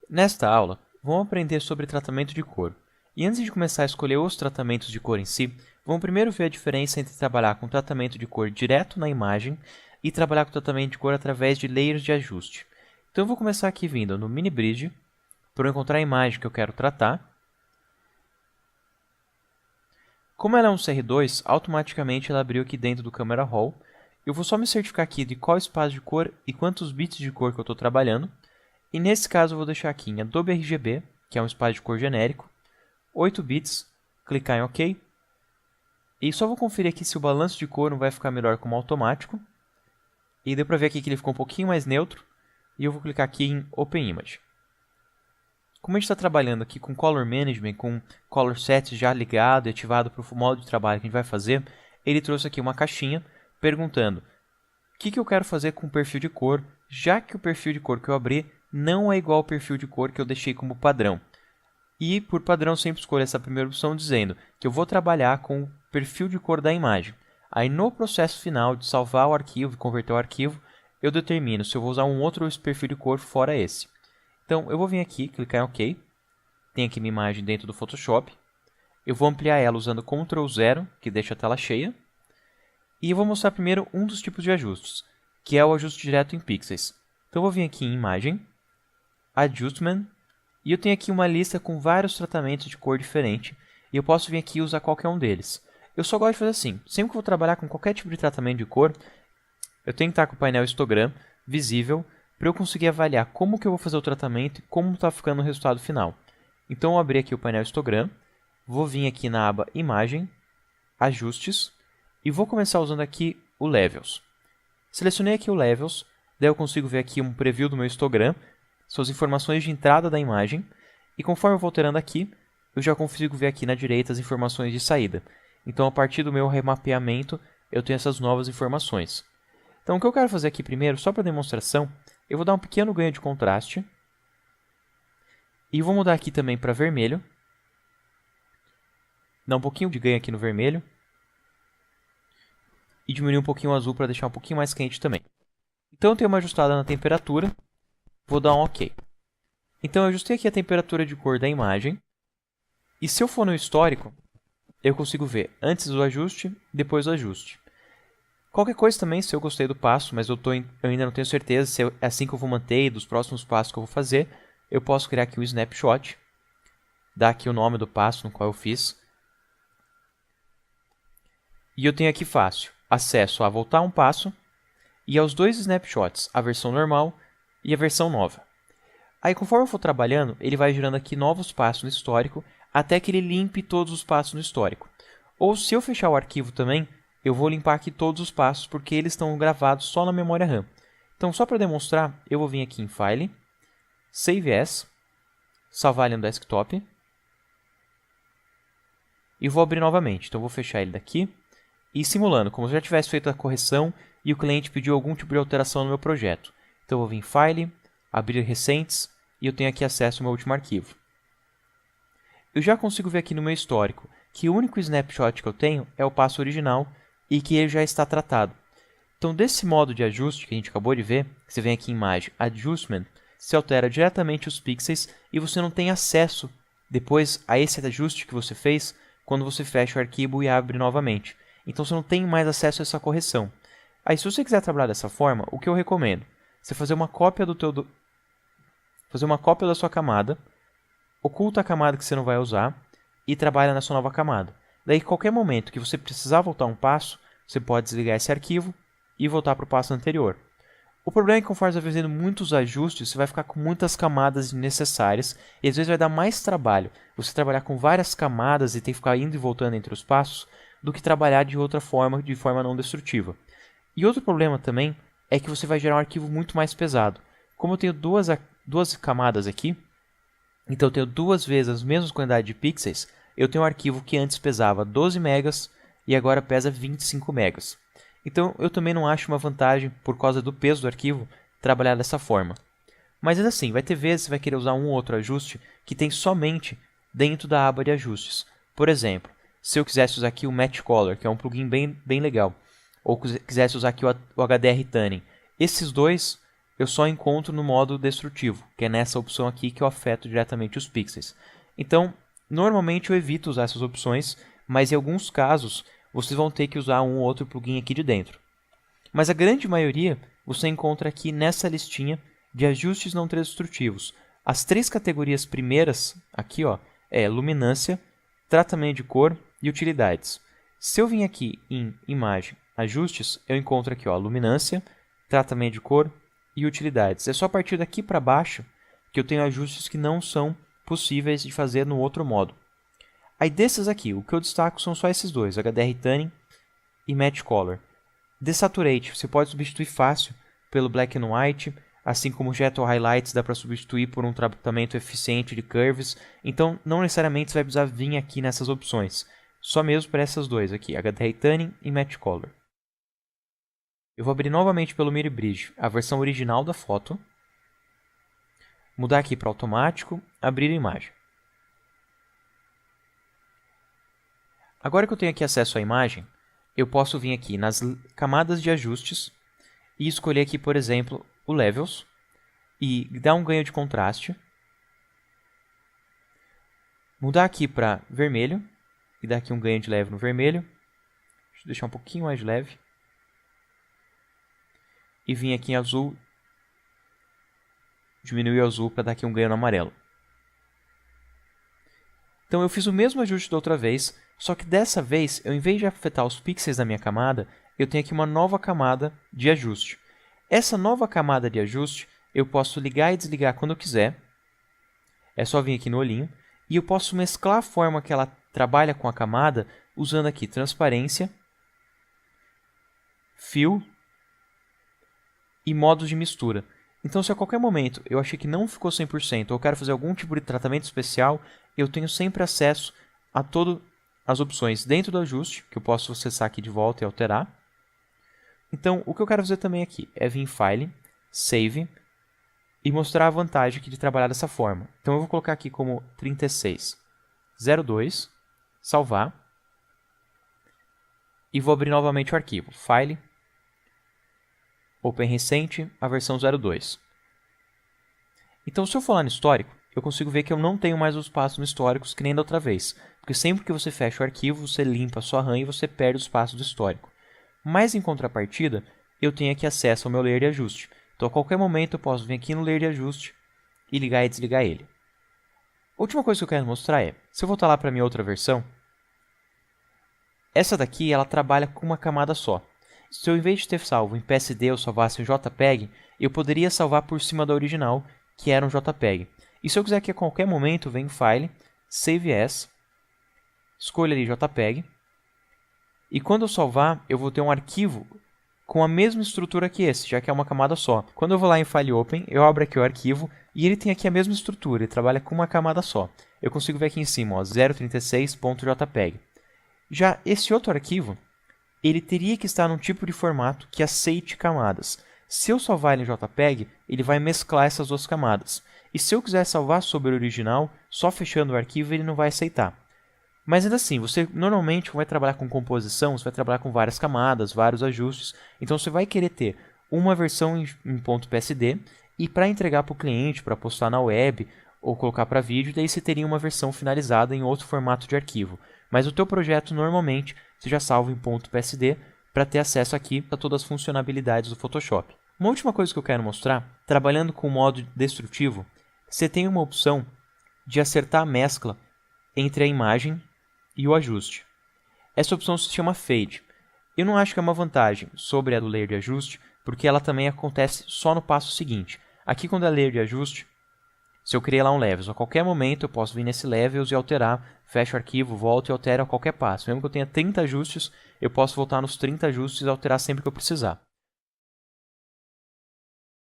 Nesta aula, vamos aprender sobre tratamento de cor. E antes de começar a escolher os tratamentos de cor em si, vamos primeiro ver a diferença entre trabalhar com tratamento de cor direto na imagem e trabalhar com tratamento de cor através de layers de ajuste. Então eu vou começar aqui vindo no Mini Bridge, para encontrar a imagem que eu quero tratar. Como ela é um CR2, automaticamente ela abriu aqui dentro do Camera Raw. Eu vou só me certificar aqui de qual espaço de cor e quantos bits de cor que eu estou trabalhando. E nesse caso eu vou deixar aqui em Adobe RGB, que é um espaço de cor genérico, 8 bits, clicar em OK. E só vou conferir aqui se o balanço de cor não vai ficar melhor como automático. E deu para ver aqui que ele ficou um pouquinho mais neutro. E eu vou clicar aqui em Open Image. Como a gente está trabalhando aqui com Color Management, com Color Sets já ligado e ativado para o modo de trabalho que a gente vai fazer, ele trouxe aqui uma caixinha perguntando o que eu quero fazer com o perfil de cor, já que o perfil de cor que eu abri não é igual ao perfil de cor que eu deixei como padrão. E, por padrão, sempre escolho essa primeira opção dizendo que eu vou trabalhar com o perfil de cor da imagem. Aí, no processo final de salvar o arquivo e converter o arquivo, eu determino se eu vou usar um outro perfil de cor fora esse. Então, eu vou vir aqui, clicar em OK. Tem aqui minha imagem dentro do Photoshop. Eu vou ampliar ela usando Ctrl 0, que deixa a tela cheia. E eu vou mostrar primeiro um dos tipos de ajustes, que é o ajuste direto em pixels. Então, eu vou vir aqui em Imagem, Adjustment, e eu tenho aqui uma lista com vários tratamentos de cor diferente, e eu posso vir aqui e usar qualquer um deles. Eu só gosto de fazer assim, sempre que eu vou trabalhar com qualquer tipo de tratamento de cor, eu tenho que estar com o painel histogram visível, para eu conseguir avaliar como que eu vou fazer o tratamento e como está ficando o resultado final. Então, eu vou abrir aqui o painel histogram, vou vir aqui na aba Imagem, Ajustes, e vou começar usando aqui o Levels. Selecionei aqui o Levels, daí eu consigo ver aqui um preview do meu histogram, são as informações de entrada da imagem, e conforme eu vou alterando aqui, eu já consigo ver aqui na direita as informações de saída. Então, a partir do meu remapeamento, eu tenho essas novas informações. Então, o que eu quero fazer aqui primeiro, só para demonstração, eu vou dar um pequeno ganho de contraste. E vou mudar aqui também para vermelho. Dar um pouquinho de ganho aqui no vermelho. E diminuir um pouquinho o azul para deixar um pouquinho mais quente também. Então, eu tenho uma ajustada na temperatura. Vou dar um OK. Então, eu ajustei aqui a temperatura de cor da imagem. E se eu for no histórico, eu consigo ver antes do ajuste, depois do ajuste. Qualquer coisa também, se eu gostei do passo, mas eu ainda não tenho certeza se é assim que eu vou manter e dos próximos passos que eu vou fazer, eu posso criar aqui um snapshot, dar aqui o nome do passo no qual eu fiz. E eu tenho aqui fácil acesso a voltar um passo e aos dois snapshots, a versão normal e a versão nova. Aí, conforme eu for trabalhando, ele vai gerando aqui novos passos no histórico, até que ele limpe todos os passos no histórico. Ou se eu fechar o arquivo também, eu vou limpar aqui todos os passos, porque eles estão gravados só na memória RAM. Então, só para demonstrar, eu vou vir aqui em File, Save As, salvar ele no desktop, e vou abrir novamente. Então, eu vou fechar ele daqui, e simulando, como se eu já tivesse feito a correção e o cliente pediu algum tipo de alteração no meu projeto. Então, eu vou vir em File, abrir recentes, e eu tenho aqui acesso ao meu último arquivo. Eu já consigo ver aqui no meu histórico que o único snapshot que eu tenho é o passo original, e que ele já está tratado. Então, desse modo de ajuste que a gente acabou de ver, você vem aqui em Imagem, Adjustment, se altera diretamente os pixels e você não tem acesso depois a esse ajuste que você fez quando você fecha o arquivo e abre novamente. Então, você não tem mais acesso a essa correção. Aí, se você quiser trabalhar dessa forma, o que eu recomendo? Você fazer uma cópia da sua camada, oculta a camada que você não vai usar e trabalha na sua nova camada. Daí, qualquer momento que você precisar voltar um passo, você pode desligar esse arquivo e voltar para o passo anterior. O problema é que conforme você vai fazendo muitos ajustes, você vai ficar com muitas camadas desnecessárias e às vezes vai dar mais trabalho você trabalhar com várias camadas e ter que ficar indo e voltando entre os passos do que trabalhar de outra forma, de forma não destrutiva. E outro problema também é que você vai gerar um arquivo muito mais pesado. Como eu tenho duas camadas aqui, então eu tenho duas vezes a mesma quantidade de pixels, eu tenho um arquivo que antes pesava 12 megas e agora pesa 25 megas. Então, eu também não acho uma vantagem, por causa do peso do arquivo, trabalhar dessa forma. Mas assim, vai ter vezes que você vai querer usar um ou outro ajuste que tem somente dentro da aba de ajustes. Por exemplo, se eu quisesse usar aqui o Match Color, que é um plugin bem legal, ou quisesse usar aqui o HDR Tuning. Esses dois eu só encontro no modo destrutivo, que é nessa opção aqui que eu afeto diretamente os pixels. Então, normalmente eu evito usar essas opções, mas em alguns casos vocês vão ter que usar um ou outro plugin aqui de dentro. Mas a grande maioria você encontra aqui nessa listinha de ajustes não destrutivos. As 3 categorias primeiras aqui é luminância, tratamento de cor e utilidades. Se eu vim aqui em imagem, ajustes, eu encontro aqui luminância, tratamento de cor e utilidades. É só a partir daqui para baixo que eu tenho ajustes que não são possíveis de fazer no outro modo. Aí desses aqui, o que eu destaco são só esses dois, HDR Tanning e Match Color. Desaturate, você pode substituir fácil pelo Black and White, assim como Jet ou Highlights dá para substituir por um tratamento eficiente de Curves, então não necessariamente você vai precisar vir aqui nessas opções, só mesmo para essas duas aqui, HDR Tanning e Match Color. Eu vou abrir novamente pelo Mirror Bridge a versão original da foto, mudar aqui para automático, abrir a imagem. Agora que eu tenho aqui acesso à imagem, eu posso vir aqui nas camadas de ajustes e escolher aqui, por exemplo, o Levels e dar um ganho de contraste. Mudar aqui para vermelho e dar aqui um ganho de leve no vermelho. Deixa eu deixar um pouquinho mais leve. E vir aqui em azul, diminuir o azul para dar aqui um ganho no amarelo. Então eu fiz o mesmo ajuste da outra vez, só que dessa vez, eu, em vez de afetar os pixels da minha camada, eu tenho aqui uma nova camada de ajuste. Essa nova camada de ajuste, eu posso ligar e desligar quando eu quiser. É só vir aqui no olhinho. E eu posso mesclar a forma que ela trabalha com a camada, usando aqui transparência, fill e modos de mistura. Então, se a qualquer momento eu achei que não ficou 100% ou quero fazer algum tipo de tratamento especial, eu tenho sempre acesso a todas as opções dentro do ajuste, que eu posso acessar aqui de volta e alterar. Então, o que eu quero fazer também aqui é vir em File, Save e mostrar a vantagem aqui de trabalhar dessa forma. Então, eu vou colocar aqui como 3602, salvar e vou abrir novamente o arquivo. File, Open Recente, a versão 02. Então, se eu for lá no histórico, eu consigo ver que eu não tenho mais os passos no históricos que nem da outra vez. Porque sempre que você fecha o arquivo, você limpa a sua RAM e você perde os passos do histórico. Mas, em contrapartida, eu tenho aqui acesso ao meu layer de ajuste. Então, a qualquer momento, eu posso vir aqui no layer de ajuste e ligar e desligar ele. A última coisa que eu quero mostrar é, se eu voltar lá para a minha outra versão, essa daqui ela trabalha com uma camada só. Se eu, em vez de ter salvo em PSD, eu salvasse em JPEG, eu poderia salvar por cima da original, que era um JPEG. E se eu quiser que a qualquer momento, venho em File, Save As, escolho ali JPEG, e quando eu salvar, eu vou ter um arquivo com a mesma estrutura que esse, já que é uma camada só. Quando eu vou lá em File Open, eu abro aqui o arquivo, e ele tem aqui a mesma estrutura, ele trabalha com uma camada só. Eu consigo ver aqui em cima, 036.jpg. Já esse outro arquivo, ele teria que estar num tipo de formato que aceite camadas. Se eu salvar ele em JPEG, ele vai mesclar essas duas camadas. E se eu quiser salvar sobre o original, só fechando o arquivo ele não vai aceitar. Mas ainda assim, você normalmente vai trabalhar com composição, você vai trabalhar com várias camadas, vários ajustes. Então você vai querer ter uma versão em .psd e para entregar para o cliente, para postar na web ou colocar para vídeo, daí você teria uma versão finalizada em outro formato de arquivo. Mas o teu projeto normalmente você já salva em .psd para ter acesso aqui a todas as funcionalidades do Photoshop. Uma última coisa que eu quero mostrar, trabalhando com o modo destrutivo, você tem uma opção de acertar a mescla entre a imagem e o ajuste. Essa opção se chama Fade. Eu não acho que é uma vantagem sobre a do layer de ajuste, porque ela também acontece só no passo seguinte. Aqui, quando é layer de ajuste, se eu criei lá um Levels, a qualquer momento eu posso vir nesse Levels e alterar, fecho o arquivo, volto e altero a qualquer passo. Mesmo que eu tenha 30 ajustes, eu posso voltar nos 30 ajustes e alterar sempre que eu precisar.